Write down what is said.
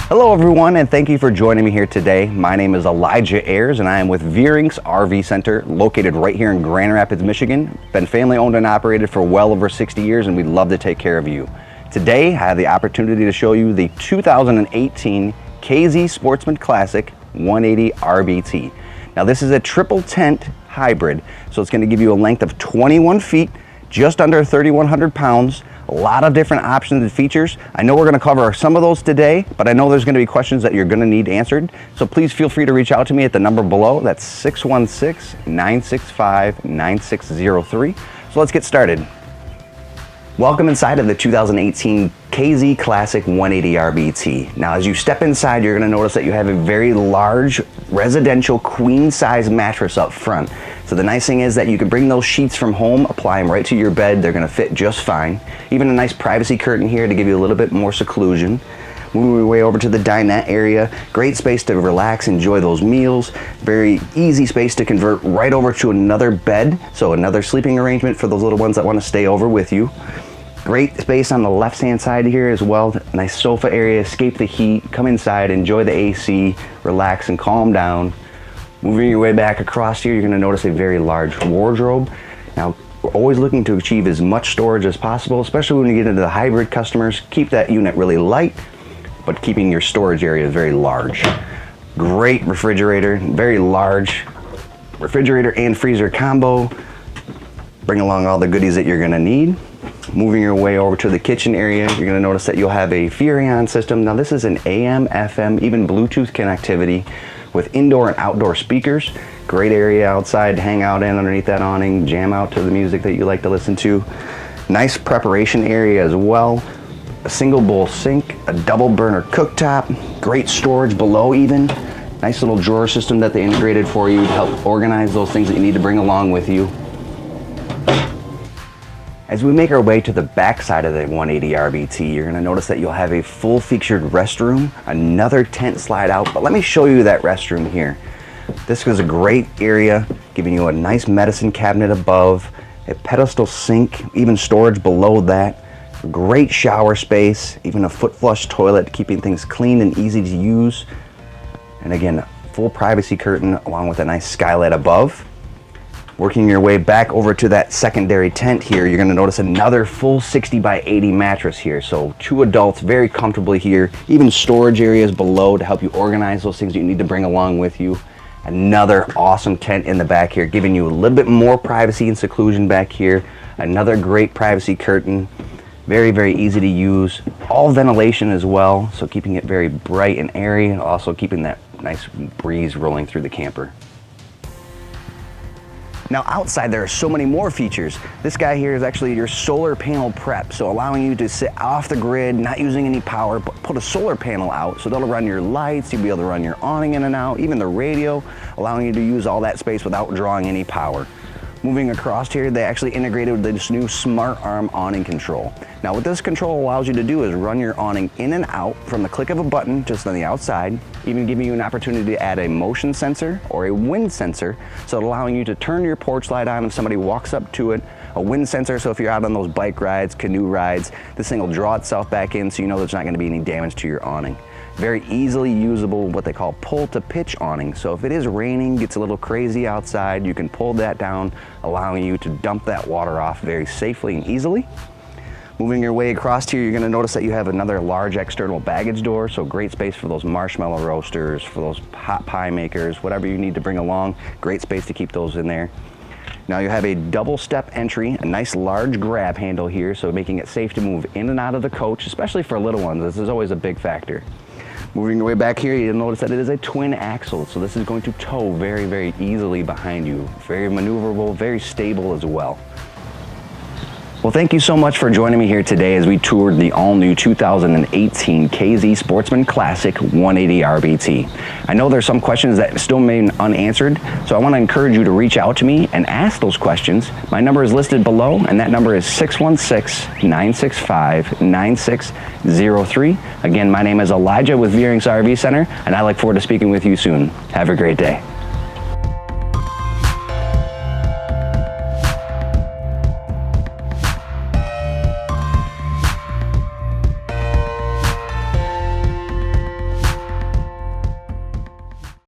Hello everyone, and thank you for joining me here today. My name is Elijah Ayers and I am with Veurink's RV Center, located right here in Grand Rapids, Michigan. Been family owned and operated for well over 60 years, and we'd love to take care of you. Today, I have the opportunity to show you the 2018 KZ Sportsman Classic 180 RBT. Now this is a triple tent hybrid, so it's going to give you a length of 21 feet, just under 3,100 pounds. A lot of different options and features. I know we're going to cover some of those today, but I know there's going to be questions that you're going to need answered. So please feel free to reach out to me at the number below. That's 616-965-9603. So let's get started. Welcome inside of the 2018 KZ Classic 180 RBT. Now as you step inside, you're going to notice that you have a very large residential queen size mattress up front. So the nice thing is that you can bring those sheets from home, apply them right to your bed. They're going to fit just fine. Even a nice privacy curtain here to give you a little bit more seclusion. Moving your way over to the dinette area. Great space to relax, enjoy those meals. Very easy space to convert right over to another bed. So another sleeping arrangement for those little ones that want to stay over with you. Great space on the left-hand side here as well. Nice sofa area, escape the heat, come inside, enjoy the AC, relax and calm down. Moving your way back across here, you're going to notice a very large wardrobe. Now, we're always looking to achieve as much storage as possible, especially when you get into the hybrid customers. Keep that unit really light, but keeping your storage area very large. Great refrigerator, very large refrigerator and freezer combo. Bring along all the goodies that you're going to need. Moving your way over to the kitchen area, you're going to notice that you'll have a Veurink system. Now this is an AM, FM, even Bluetooth connectivity with indoor and outdoor speakers. Great area outside to hang out in underneath that awning, jam out to the music that you like to listen to. Nice preparation area as well. A single bowl sink, a double burner cooktop, great storage below even. Nice little drawer system that they integrated for you to help organize those things that you need to bring along with you. As we make our way to the back side of the 180 RBT, you're going to notice that you'll have a full featured restroom, another tent slide out, but let me show you that restroom here. This was a great area, giving you a nice medicine cabinet above, a pedestal sink, even storage below that, great shower space, even a foot flush toilet, keeping things clean and easy to use. And again, full privacy curtain along with a nice skylight above. Working your way back over to that secondary tent here, you're going to notice another full 60 by 80 mattress here. So two adults very comfortably here, even storage areas below to help you organize those things that you need to bring along with you. Another awesome tent in the back here, giving you a little bit more privacy and seclusion back here. Another great privacy curtain, very, very easy to use. All ventilation as well, so keeping it very bright and airy, and also keeping that nice breeze rolling through the camper. Now outside there are so many more features. This guy here is actually your solar panel prep, so allowing you to sit off the grid, not using any power, but put a solar panel out so that'll run your lights, you'll be able to run your awning in and out, even the radio, allowing you to use all that space without drawing any power. Moving across here, they actually integrated with this new Smart Arm awning control. Now what this control allows you to do is run your awning in and out from the click of a button just on the outside, even giving you an opportunity to add a motion sensor or a wind sensor, so allowing you to turn your porch light on if somebody walks up to it, a wind sensor, so if you're out on those bike rides, canoe rides, this thing will draw itself back in so you know there's not going to be any damage to your awning. Very easily usable, what they call pull to pitch awning. So if it is raining, gets a little crazy outside, you can pull that down, allowing you to dump that water off very safely and easily. Moving your way across here, you're going to notice that you have another large external baggage door, so great space for those marshmallow roasters, for those hot pie makers, whatever you need to bring along, great space to keep those in there. Now you have a double step entry, a nice large grab handle here, so making it safe to move in and out of the coach, especially for little ones. This is always a big factor. Moving your way back here, you'll notice that it is a twin axle, so this is going to tow very, very easily behind you. Very maneuverable, very stable as well. Well, thank you so much for joining me here today as we toured the all-new 2018 KZ Sportsman Classic 180 RBT. I know there's some questions that still remain unanswered, so I want to encourage you to reach out to me and ask those questions. My number is listed below, and that number is 616-965-9603. Again, my name is Elijah with Veurink's RV Center, and I look forward to speaking with you soon. Have a great day.